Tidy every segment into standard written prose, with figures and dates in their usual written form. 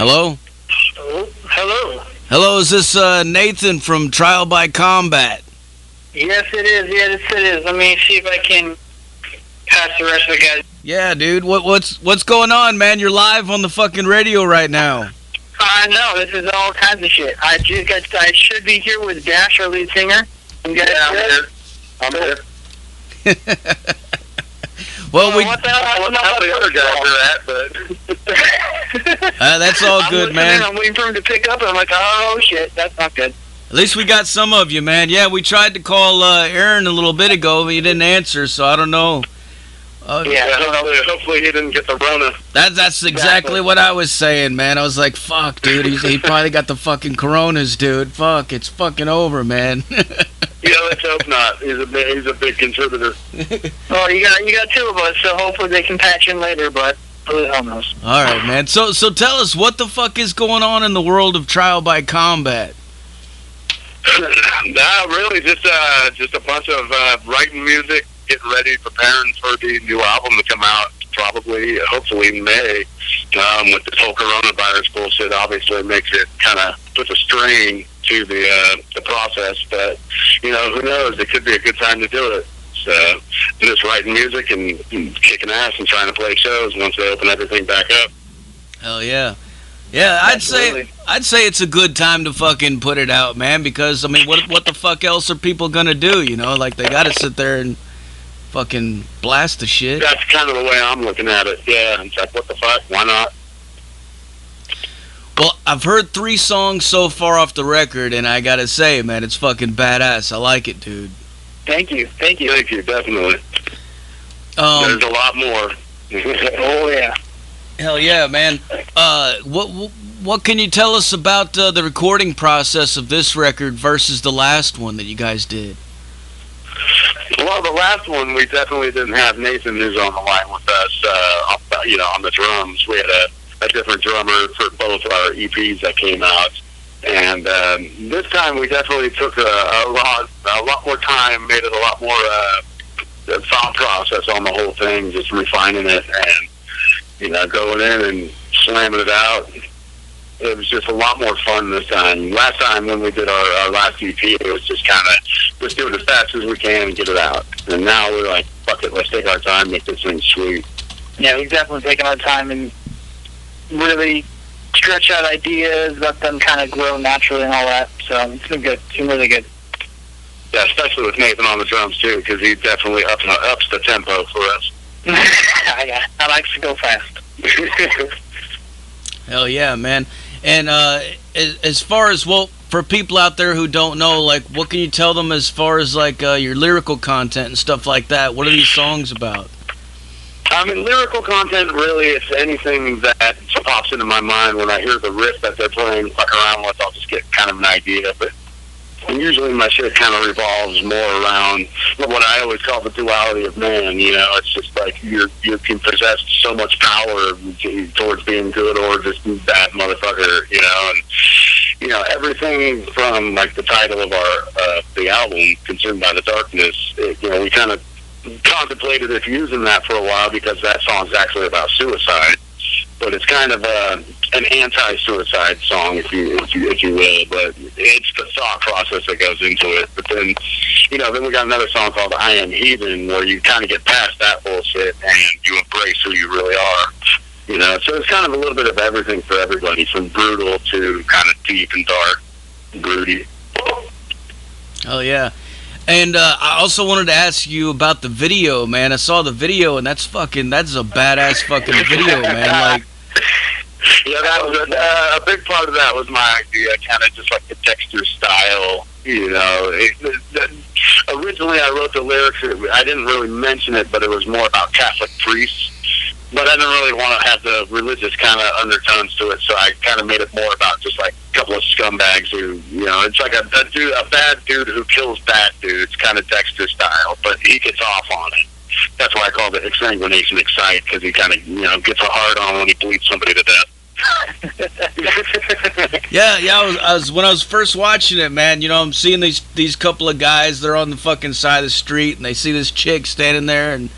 Hello? Hello. Hello, is this Nathan from Trial by Combat? Yes, it is. Yes, it is. Let me see if I can pass the rest of the guys. Yeah, dude. What's going on, man? You're live on the fucking radio right now. I know. This is all kinds of shit. I should be here with Dash, our lead singer. I'm here. Well, what the hell? I don't know how the other guys are at, but that's all good, man. I'm waiting for him to pick up, and I'm like, oh shit, that's not good. At least we got some of you, man. Yeah, we tried to call Aaron a little bit ago, but he didn't answer, so I don't know. Hopefully he didn't get the Rona. That's exactly what I was saying, man. I was like, fuck, dude. He probably got the fucking coronas, dude. Fuck, it's fucking over, man. Yeah, let's hope not. He's a big contributor. Well, you got two of us, so hopefully they can patch in later, but who the hell knows? All right, man. So tell us, what the fuck is going on in the world of Trial by Combat? Nah, really, just a bunch of writing music, getting ready, preparing for the new album to come out, hopefully in May. With this whole coronavirus bullshit, obviously makes it kind of puts a strain to the process, but who knows? It could be a good time to do it. So just writing music and kicking ass and trying to play shows once they open everything back up. Hell yeah. Yeah, I'd say it's a good time to fucking put it out, man, because I mean, what the fuck else are people gonna do? Like they gotta sit there and fucking blast the shit. That's kind of the way I'm looking at it. Yeah, it's like, what the fuck? Why not? Well, I've heard 3 songs so far off the record, and I gotta say, man, it's fucking badass. I like it, dude. Thank you, definitely. There's a lot more. Oh yeah. Hell yeah, man. What can you tell us about the recording process of this record versus the last one that you guys did? Well, the last one, we definitely didn't have Nathan, who's on the line with us, on the drums. We had a different drummer for both our EPs that came out. And this time we definitely took a lot more time, made it a lot more thought process on the whole thing, just refining it and, going in and slamming it out. It was just a lot more fun this time. Last time when we did our last EP, it was just kind of, let's do it as fast as we can and get it out. And now we're like, fuck it, let's take our time, make this thing sweet. Yeah, we've definitely taken our time and really stretch out ideas, let them kind of grow naturally and all that. So it's been good. It's been really good. Yeah, especially with Nathan on the drums too, because he definitely ups the tempo for us. I like to go fast. Hell yeah, man. And as far as, for people out there who don't know, like, what can you tell them as far as, like, your lyrical content and stuff like that? What are these songs about? I mean, lyrical content, really, it's anything that pops into my mind when I hear the riff that they're playing, fuck around with, I'll just get kind of an idea. But usually my shit kind of revolves more around what I always call the duality of man. It's just like you can possess so much power towards being good or just bad motherfucker, and everything from like the title of our the album, Consumed by the Darkness, we kind of contemplated if using that for a while because that song's actually about suicide, but it's kind of an anti-suicide song, if you will. But it's the thought process that goes into it. But then, then we got another song called "I Am Heathen," where you kind of get past that bullshit and you embrace who you really are. So it's kind of a little bit of everything for everybody, from brutal to kind of deep and dark, and broody. Oh yeah. And I also wanted to ask you about the video, man. I saw the video, and that's a badass fucking video, man. Like, yeah, that was a big part of that was my idea, kind of just like the texture style. Originally I wrote the lyrics. I didn't really mention it, but it was more about Catholic priests. But I didn't really want to have the religious kind of undertones to it, so I kind of made it more about just like a couple of scumbags who, it's like a bad dude who kills bad dudes, kind of Dexter style, but he gets off on it. That's why I called it Exsanguination Excite, because he kind of, gets a hard on when he bleeds somebody to death. yeah. I was when I was first watching it, man. I'm seeing these couple of guys. They're on the fucking side of the street, and they see this chick standing there, and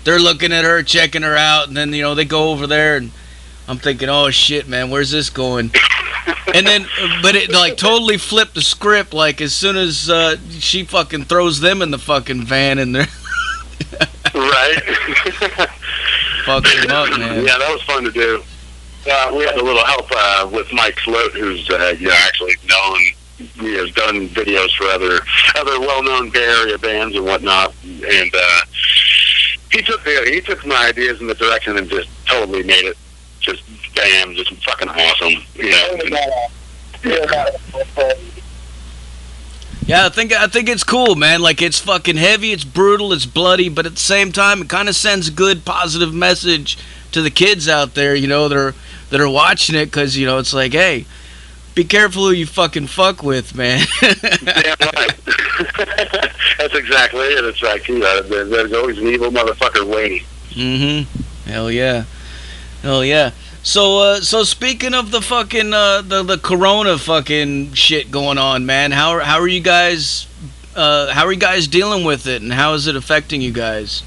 they're looking at her, checking her out, and then they go over there, and I'm thinking, oh shit, man, where's this going? And then, but it like totally flipped the script. Like as soon as she fucking throws them in the fucking van, and they're right. Fuck them up, man. Yeah, that was fun to do. We had a little help with Mike Sloat, who's actually known. He has done videos for other well-known Bay Area bands and whatnot, and he took my ideas in the direction and just totally made it just bam, just fucking awesome. Yeah, I think it's cool, man. Like it's fucking heavy, it's brutal, it's bloody, but at the same time, it kind of sends a good, positive message to the kids out there, you know, that are watching it, because you know it's like, hey, be careful who you fucking fuck with, man. Damn right. That's exactly it. It's like, you know, there's always an evil motherfucker waiting. Mm-hmm. Hell yeah. Hell yeah. So speaking of the fucking the corona fucking shit going on, man, how are you guys dealing with it, and how is it affecting you guys?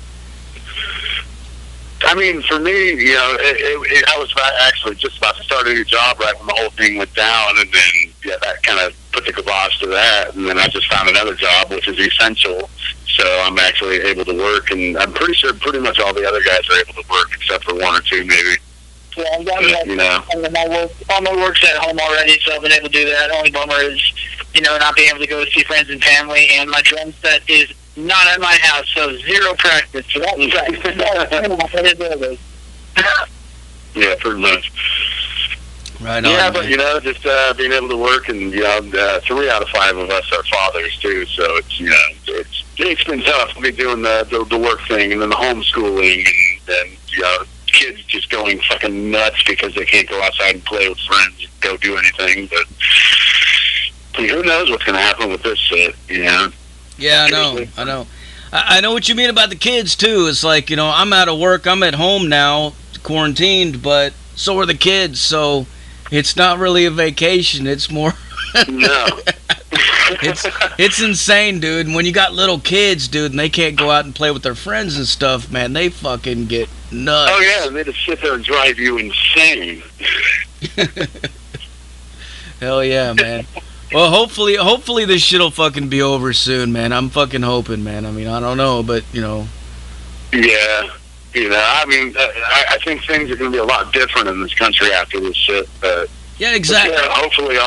I mean, for me, you know, I was actually just about to start a new job right when the whole thing went down, and then that kind of put the kibosh to that, and then I just found another job, which is essential, so I'm actually able to work, and I'm pretty sure pretty much all the other guys are able to work, except for one or two, maybe. Yeah, I've got you know. all my work's at home already, so I've been able to do that. Only bummer is, you know, not being able to go see friends and family, and my drum set is not at my house, so zero practice. So that was yeah, pretty much. Right on. Yeah, man. but you know, just being able to work, and you know, 3 out of 5 of us are fathers too, so it's, you know, it's been tough to be doing the work thing, and then the homeschooling, and you know, kids just going fucking nuts because they can't go outside and play with friends and go do anything. But who knows what's going to happen with this shit, you know? Yeah, I know. I know what you mean about the kids, too. It's like, you know, I'm out of work. I'm at home now, quarantined, but so are the kids. So it's not really a vacation. It's more... No. It's insane, dude. And when you got little kids, dude, and they can't go out and play with their friends and stuff, man, they fucking get nuts. Oh, yeah, and they just sit there and drive you insane. Hell yeah, man. Well, hopefully this shit'll fucking be over soon, man. I'm fucking hoping, man. I mean, I don't know, but, you know. Yeah. You know, I mean, I think things are going to be a lot different in this country after this shit. Yeah, exactly. Yeah, hopefully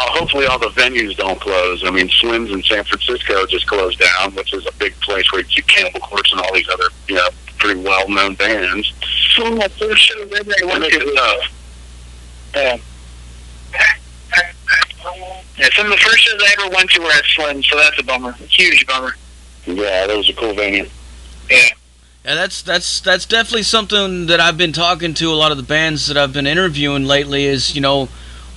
all the venues don't close. I mean, Slim's in San Francisco just closed down, which is a big place where you keep Cannibal Corpse and all these other, you know, pretty well-known bands. So my first show ever went to. Yeah, some of the first shows I ever went to were at Slim, so that's a bummer. A huge bummer. Yeah, that was a cool venue. Yeah. Yeah, that's definitely something that I've been talking to a lot of the bands that I've been interviewing lately is, you know,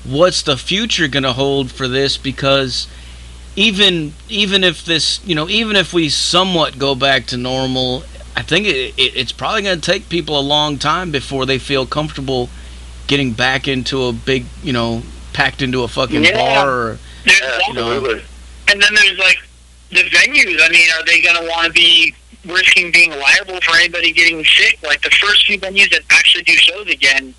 what's the future going to hold for this? Because even if this, you know, even if we somewhat go back to normal, I think it's probably going to take people a long time before they feel comfortable getting back into a big, you know, packed into a fucking bar. Or, you know. And then there's like the venues. I mean, are they going to want to be risking being liable for anybody getting sick? Like the first few venues that actually do shows again,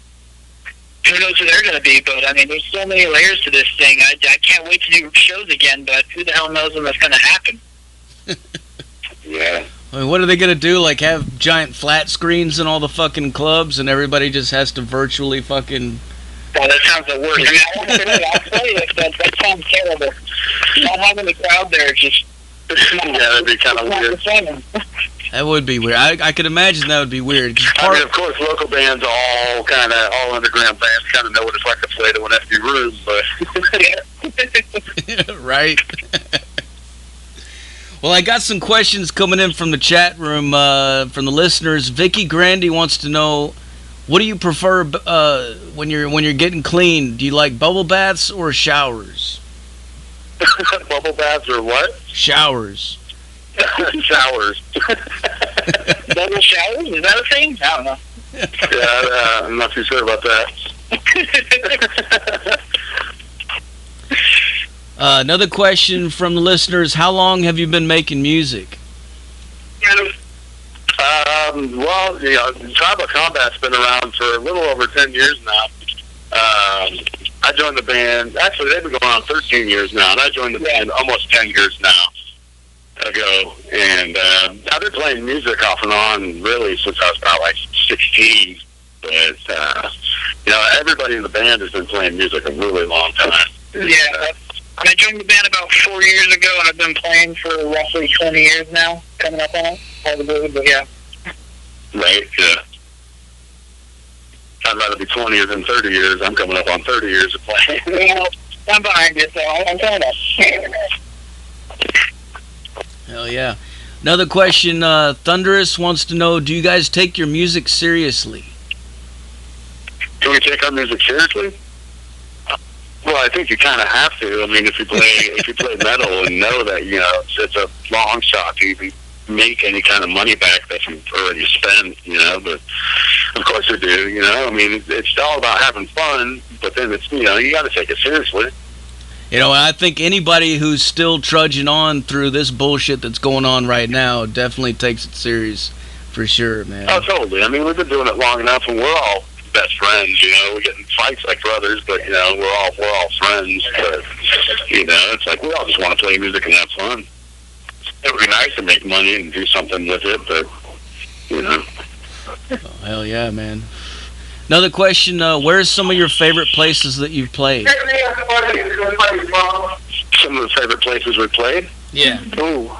who knows who they're going to be? But I mean, there's so many layers to this thing. I can't wait to do shows again, but who the hell knows when that's going to happen? Yeah. I mean, what are they going to do? Like have giant flat screens in all the fucking clubs and everybody just has to virtually fucking... Oh, that sounds the worst. I mean, I'll tell you, that sounds terrible. Not having the crowd there, just... Yeah, that'd be kind of weird. That would be weird. I could imagine that would be weird. I mean, of course, local bands, all underground bands, kind of know what it's like to play to an empty room, but... Right. Well, I got some questions coming in from the chat room from the listeners. Vicky Grandy wants to know, what do you prefer when you're getting clean? Do you like bubble baths or showers? Bubble baths or what? Showers. Showers. Double showers? Is that a thing? I don't know. Yeah, I'm not too sure about that. Another question from the listeners, how long have you been making music? Well, you know, Tribal Combat's been around for a little over 10 years now. I joined the band. Actually, they've been going on 13 years now, and I joined the band almost 10 years now ago. And I've been playing music off and on really since I was about like 16. But you know, everybody in the band has been playing music a really long time. Yeah, I joined the band about 4 years ago, and I've been playing for roughly 20 years now, coming up on it. But yeah. Right, yeah. I'd rather be 20 than 30 years. I'm coming up on 30 years of playing. Well, I'm behind you, so I'm coming up. Hell yeah. Another question, Thunderous wants to know, do you guys take your music seriously? Do we take our music seriously? Well, I think you kind of have to. I mean, if you play metal and know that, you know, it's a long shot to even make any kind of money back that you've already spent, you know, but of course we do, you know. I mean, it's all about having fun, but then it's, you know, you got to take it seriously. You know, I think anybody who's still trudging on through this bullshit that's going on right now definitely takes it serious, for sure, man. Oh, totally. I mean, we've been doing it long enough, and we're all best friends, you know. We get in fights like brothers, but, you know, we're all friends. But, you know, it's like we all just want to play music and have fun. It would be nice to make money and do something with it, but, you know. Oh, hell yeah, man. Another question, where's some of your favorite places that you've played? Some of the favorite places we played? Yeah. Ooh.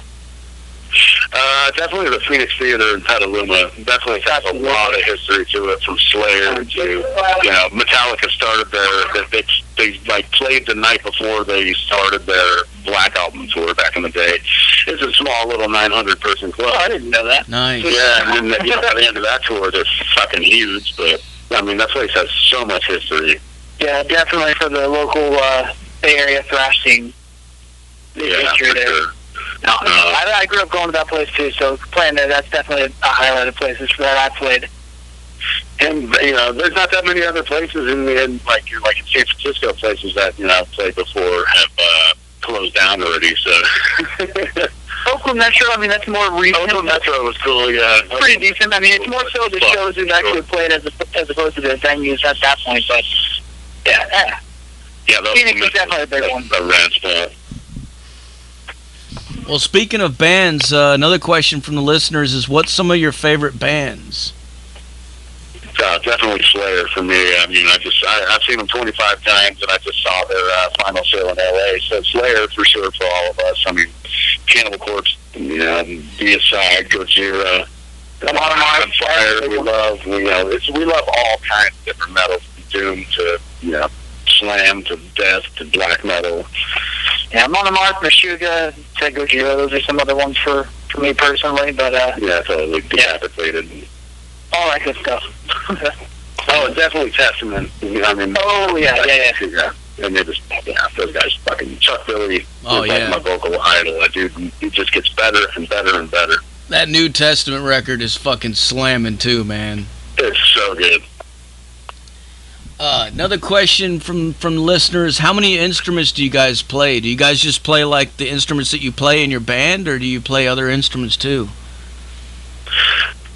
Definitely the Phoenix Theater in Petaluma. Definitely has a lot of history to it, from Slayer to, you know, Metallica started there. They like played the night before they started their Black Album tour back in the day. It's a small little 900-person club. Oh, I didn't know that. Nice. Yeah, and then, you know, by the end of that tour, they're fucking huge. But I mean, that place has so much history. Yeah, definitely for the local Bay Area thrash scene. Yeah, for sure. No, I grew up going to that place too, so playing there, that's definitely a highlight of places that I played. And, you know, there's not that many other places in like in San Francisco, places that, you know, I've played before have closed down already, so. Oakland Metro, I mean, that's more recent. Oakland Metro was cool, yeah. Pretty decent. I mean, it's more so the shows we've actually played as opposed to the venues at that point, but yeah. Yeah, Phoenix is definitely a big one. A rad spot. Well, speaking of bands, another question from the listeners is, what's some of your favorite bands? Definitely Slayer for me. I mean, I've seen them 25 times, and I just saw their final show in L.A. So Slayer for sure for all of us. I mean, Cannibal Corpse, you know, Deicide, Gojira, on Fire. We love all kinds of different metal, from doom to, you know, slam to death to black metal. Yeah, Monomart, Meshuggah, Gojira, those are some other ones for me personally, but yeah, totally decapitated. All that good stuff. Oh, definitely Testament. You know, I mean, yeah. And they just, those guys, fucking Chuck Billy. Oh, is yeah. like my vocal idol. That dude, he just gets better and better and better. That New Testament record is fucking slamming too, man. It's so good. Another question from listeners: how many instruments do you guys play? Do you guys just play like the instruments that you play in your band, or do you play other instruments too?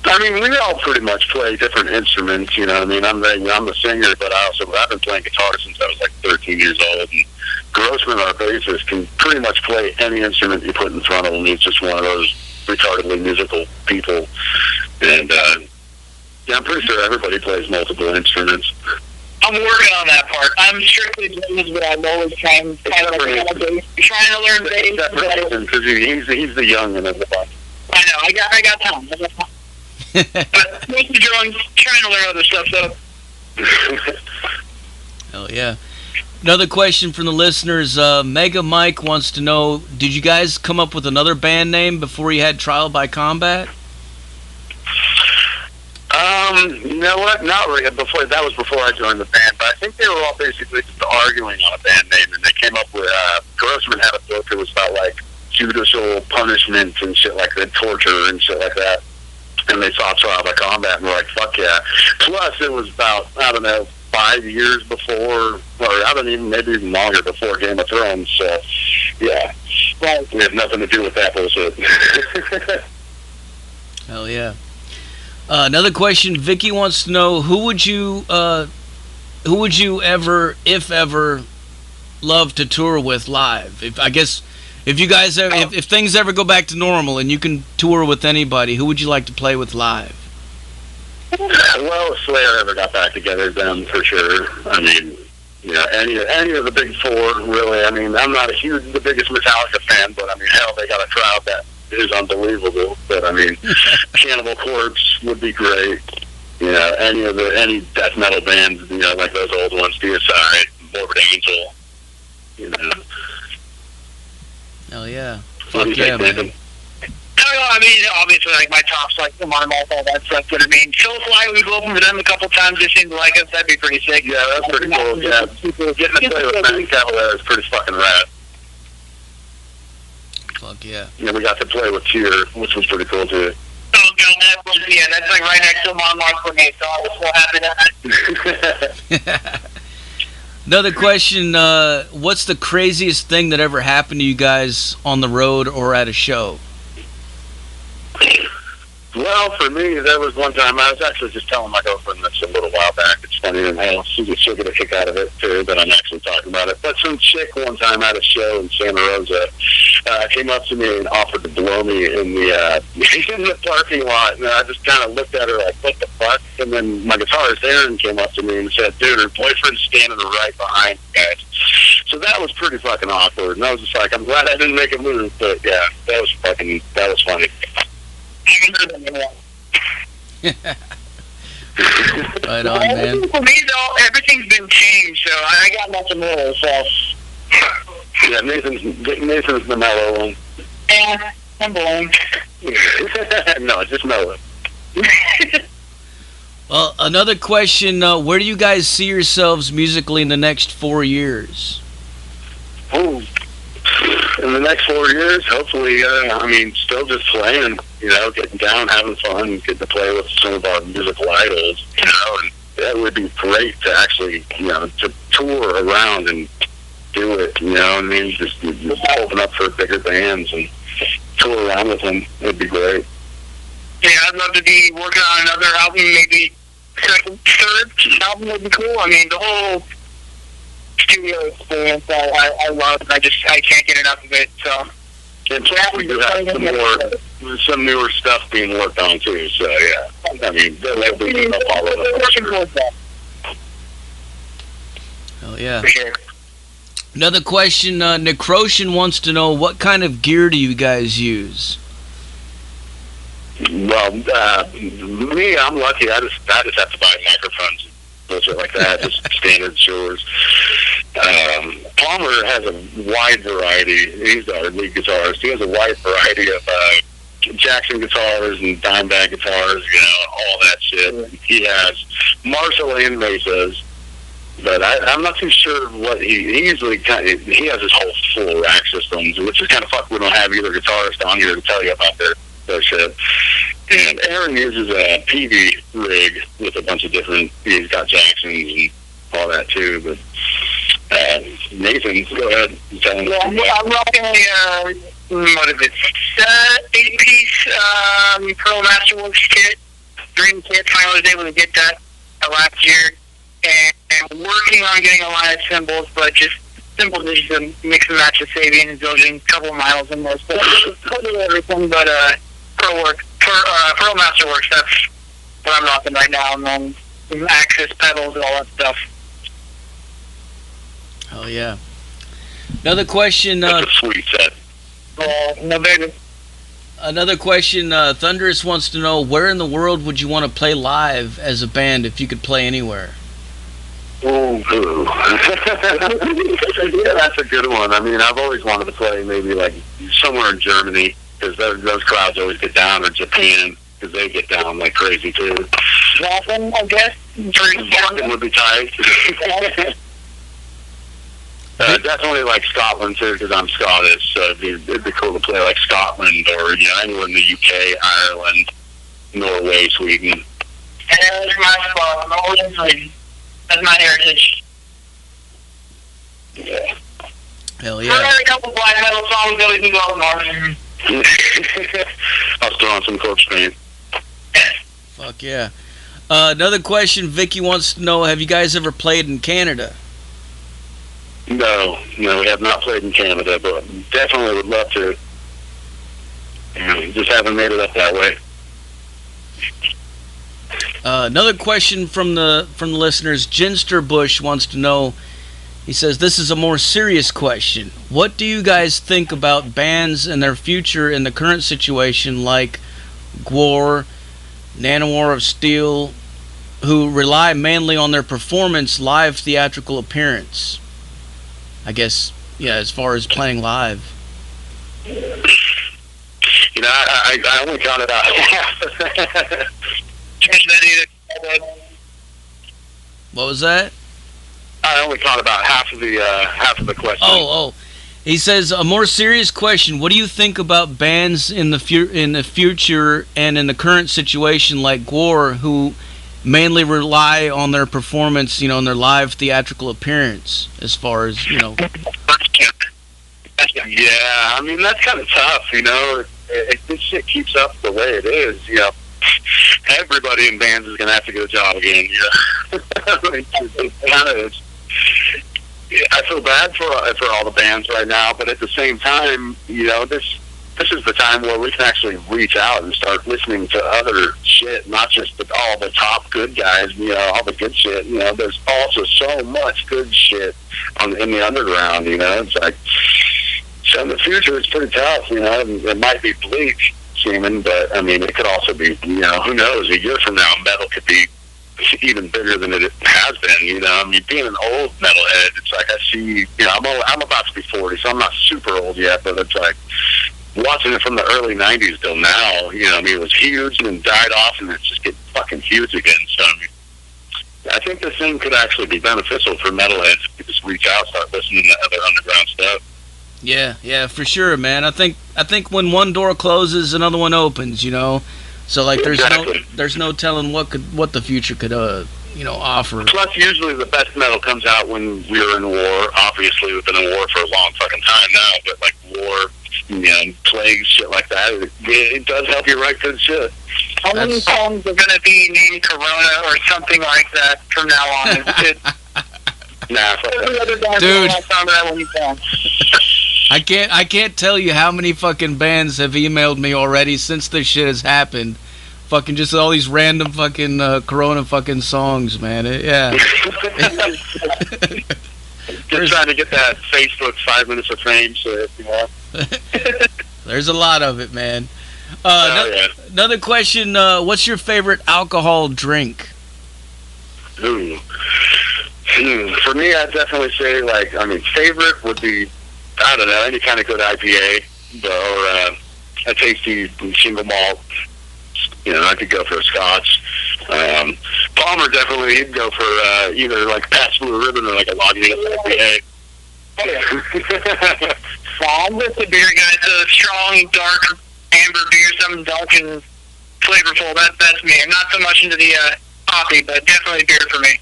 I mean, we all pretty much play different instruments. You know, I mean, I'm the singer, but I've been playing guitar since I was like 13 years old. And Grossman, our bassist, can pretty much play any instrument you put in front of him. He's just one of those retardedly musical people. And yeah, I'm pretty sure everybody plays multiple instruments. I'm working on that part. I'm strictly blues, but I'm always trying to learn bass. Trying to learn bass. Because he's the youngin' of the bunch. I know. I got time. But mostly drawing, trying to learn other stuff, though. Hell yeah. Another question from the listeners. Mega Mike wants to know, did you guys come up with another band name before you had Trial by Combat? You know what? Not really. That was before I joined the band, but I think they were all basically just arguing on a band name, and they came up with, Grossman had a book that was about, like, judicial punishment and shit like that, torture and shit like that. And they saw Trial by Combat and were like, fuck yeah. Plus, it was about, 5 years before, or maybe even longer before Game of Thrones, so, yeah. Well, we have nothing to do with that bullshit. Hell yeah. Another question, Vicky wants to know, who would you who would you ever, if ever, love to tour with live? If you guys ever, if things ever go back to normal and you can tour with anybody, who would you like to play with live? Well, if Slayer ever got back together, then for sure. I mean, any of the big four, really. I mean, I'm not the biggest Metallica fan, but I mean, hell, they got a crowd that is unbelievable. But I mean, Cannibal Corpse would be great. Any death metal bands, like those old ones, Deicide, Morbid Angel. Hell yeah. Fuck yeah, man. I mean, obviously, like, my top's like the Marmalt, all that stuff, but I mean, Soulfly, we've opened for them a couple times, they seem to like us, that'd be pretty sick. Yeah, that's pretty cool, yeah. Getting to play with Matt Cavalier is pretty fucking rad. Fuck yeah. We got to play with Cheer, which was pretty cool, too. Oh, God, that's like right next to Marmalt for me, so I was so happy that. Another question, what's the craziest thing that ever happened to you guys on the road or at a show? Well, for me, there was one time, I was actually just telling my girlfriend this a little while back. It's funny, and she'll get a kick out of it, too, that I'm actually talking about it. But some chick one time at a show in Santa Rosa came up to me and offered to blow me in the parking lot. And I just kind of looked at her like, what the fuck? And then my guitarist, Aaron, came up to me and said, dude, her boyfriend's standing right behind you guys. So that was pretty fucking awkward. And I was just like, I'm glad I didn't make a move. But, yeah, that was funny. Right on, man. For me, though, everything's been changed, so I got nothing more. So. Yeah, Nathan's the mellow one. Yeah, I'm blowing. No, just mellow. Well, another question, where do you guys see yourselves musically in the next 4 years? Ooh. In the next 4 years, hopefully, still just playing, getting down, having fun, getting to play with some of our musical idols, and that would be great to actually, to tour around and do it, just open up for bigger bands and tour around with them. It'd be great. Yeah, I'd love to be working on another album, maybe second, third album would be cool. I mean, the whole studio experience I love, and I can't get enough of it, so. And we do have some newer stuff being worked on, too, so, yeah. I mean, they'll be all over the Hell yeah. For sure. Another question, Necroshin wants to know, what kind of gear do you guys use? Well, me, I'm lucky. I just have to buy microphones, bullshit like that, just standard Shores. Palmer has a wide variety. He's our lead guitarist. He has a wide variety of Jackson guitars and Dimebag guitars, all that shit. He has Marshall and Mesas, but I'm not too sure what he usually he has his whole full rack systems, which is kind of fucked. We don't have either guitarist on here to tell you about their shit. And Aaron uses a PV rig with a bunch of different. He's got Jacksons and all that too, but. Nathan, go ahead and tell him. Yeah, I'm rocking a, 8-piece Pro Masterworks kit, Dream kit. Finally was able to get that last year. And working on getting a line of cymbals, but just simple, just to mix and match the Sabian and Zildjian, a couple of miles in there. So, totally everything but Pro Masterworks, that's what I'm rocking right now. And then some Axis pedals and all that stuff. Oh yeah. Another question. That's a sweet set. No baby. Another question. Thunderous wants to know, where in the world would you want to play live as a band if you could play anywhere? Oh, yeah, that's a good one. I mean, I've always wanted to play maybe like somewhere in Germany, because those crowds always get down, or Japan, because they get down like crazy too. Nothing, I guess. Boston would be tight. Definitely like Scotland too, because I'm Scottish, so it'd be cool to play like Scotland or anywhere in the UK, Ireland, Norway, Sweden. And that's my spot. Norway and Sweden. That's my heritage. Yeah. Hell We're yeah. a couple black metal songs that we can go on. I'll throw on some Corpse Paint. Fuck yeah. Another question Vicky wants to know, have you guys ever played in Canada? No, we have not played in Canada, but definitely would love to. Just haven't made it up that way. Another question from the listeners, Ginster Bush wants to know, he says, this is a more serious question. What do you guys think about bands and their future in the current situation, like Gwar, Nanowar of Steel, who rely mainly on their performance, live theatrical appearance? I guess, yeah, as far as playing live. I only counted out half. What was that? I only caught about half of the question. Oh. He says, a more serious question. What do you think about bands in the future and in the current situation, like Gwar, who mainly rely on their performance, and their live theatrical appearance, as far as, Yeah, I mean, that's kind of tough, If this shit keeps up the way it is, everybody in bands is going to have to get a job again, I feel bad for all the bands right now, but at the same time, this is the time where we can actually reach out and start listening to other shit, not just all the top good guys, all the good shit. There's also so much good shit in the underground. It's like, so in the future, it's pretty tough. It might be bleak seeming, but I mean, it could also be, who knows? A year from now, metal could be even bigger than it has been. I mean, being an old metalhead, it's like I see. I'm about to be 40, so I'm not super old yet, but it's like watching it from the early 90s till now, it was huge and then died off, and it's just getting fucking huge again. So, I mean, I think this thing could actually be beneficial for metalheads if you just reach out, start listening to other underground stuff. Yeah, for sure, man. I think when one door closes, another one opens, So, like, there's no telling what the future could, offer. Plus, usually the best metal comes out when we're in war. Obviously, we've been in war for a long fucking time now, but, like, war, plagues, shit like that, it does help you write good shit. How many songs are going to be named Corona or something like that from now on? Nah, dude. I can't tell you how many fucking bands have emailed me already since this shit has happened. Fucking just all these random fucking Corona fucking songs, man. Yeah. Just trying to get that Facebook 5 minutes of fame shit, There's a lot of it, man. Yeah. Another question, what's your favorite alcohol drink? Ooh. For me, I'd definitely say, favorite would be, I don't know, any kind of good IPA, or a tasty single malt. I could go for a Scotch. Palmer definitely, he'd go for either like Pat's Blue Ribbon or like a Lagunitas IPA. Oh, yeah. Well, I'm just a beer guy, so strong, dark, amber beer, something dark and flavorful. That's me. I'm not so much into the coffee, but definitely beer for me.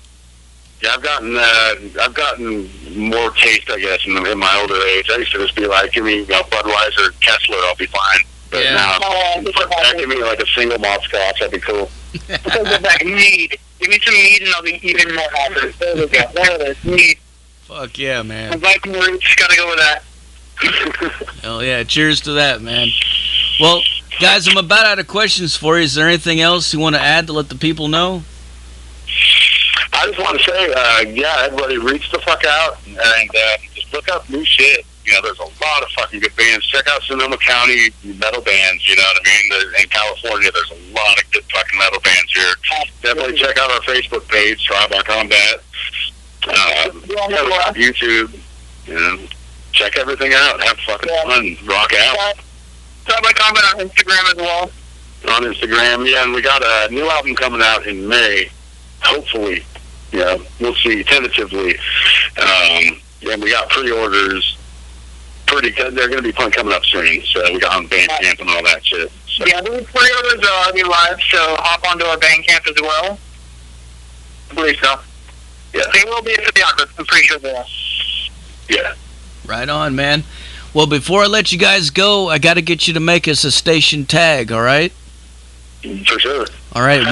Yeah, I've gotten more taste, I guess, in my older age. I used to just be like, give me Budweiser, Kessler, I'll be fine. But now, give me like a single malt Scotch, that'd be cool. Because of that mead. Give me some mead and I'll be even more happy. There we go. There it is. Mead. Fuck yeah, man. Viking roots, gotta go with that. Hell yeah, cheers to that, man. Well, guys, I'm about out of questions for you. Is there anything else you want to add to let the people know? I just want to say, everybody reach the fuck out and just look up new shit. There's a lot of fucking good bands. Check out Sonoma County metal bands, you know what I mean? In California, there's a lot of good fucking metal bands here. Definitely check out our Facebook page, Trial by Combat. YouTube. Check everything out. Have fucking fun. Rock out. Trial by Combat on Instagram as well. On Instagram, yeah. And we got a new album coming out in May. Hopefully. Yeah, we'll see. Tentatively. And we got pre-orders. They're going to be coming up soon, so we got on Bandcamp and all that shit. So. Yeah, the pre-orders are already live, so hop onto our Bandcamp as well. I believe so. Yeah. They will be for the artist. I'm pretty sure they are. Yeah. Right on, man. Well, before I let you guys go, I got to get you to make us a station tag, all right? For sure. All right,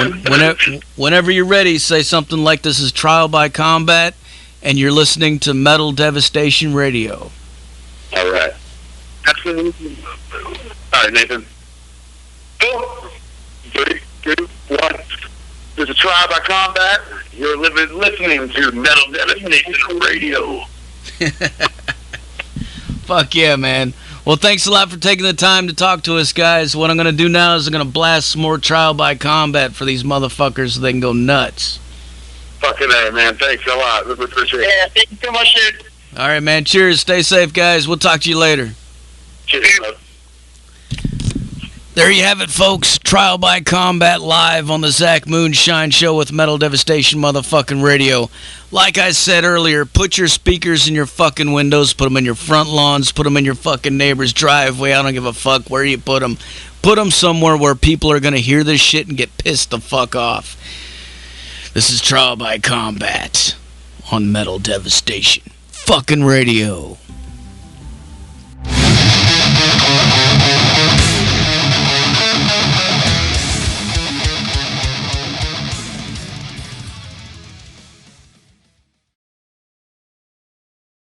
whenever you're ready, say something like this is Trial by Combat, and you're listening to Metal Devastation Radio. All right. Absolutely. All right, Nathan. 4, 3, 2, 1. This is Trial by Combat. You're listening to Metal Devastation Radio. Fuck yeah, man. Well, thanks a lot for taking the time to talk to us, guys. What I'm going to do now is I'm going to blast some more Trial by Combat for these motherfuckers so they can go nuts. Fucking A, man. Thanks a lot. We appreciate it. Yeah, thank you so much, dude. All right, man. Cheers. Stay safe, guys. We'll talk to you later. Cheers, bro. There you have it, folks. Trial by Combat live on the Zach Moonshine Show with Metal Devastation motherfucking radio. Like I said earlier, put your speakers in your fucking windows, put them in your front lawns, put them in your fucking neighbor's driveway. I don't give a fuck where you put them. Put them somewhere where people are going to hear this shit and get pissed the fuck off. This is Trial by Combat on Metal Devastation fucking radio.